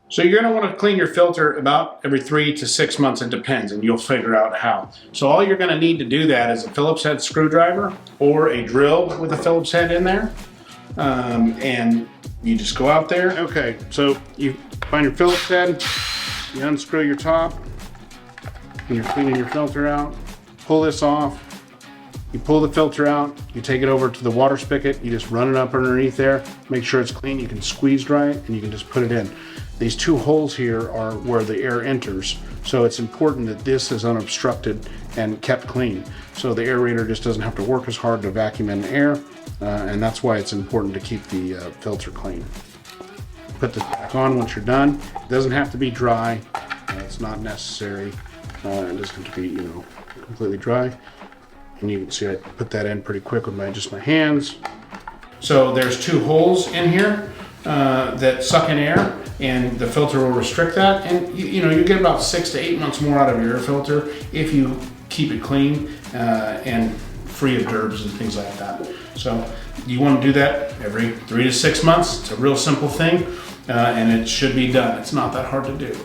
So you're going to want to clean your filter about every 3 to 6 months. It depends, and you'll figure out how. So all you're going to need to do that is a Phillips head screwdriver or a drill with a Phillips head in there. And you just go out there. Okay, so you find your Phillips head, you unscrew your top, and you're cleaning your filter out. Pull this off. You pull the filter out, you take it over to the water spigot, you just run it up underneath there, make sure it's clean, you can squeeze dry it, and you can just put it in. These two holes here are where the air enters, so it's important that this is unobstructed and kept clean. So the aerator just doesn't have to work as hard to vacuum in the air, and that's why it's important to keep the filter clean. Put this back on once you're done. It doesn't have to be dry, it's not necessary. It doesn't have to be, completely dry. And you can see I put that in pretty quick with just my hands. So there's two holes in here that suck in air, and the filter will restrict that. And you get about 6 to 8 months more out of your air filter if you keep it clean and free of gerbs and things like that. So you want to do that every 3 to 6 months. It's a real simple thing, and it should be done. It's not that hard to do.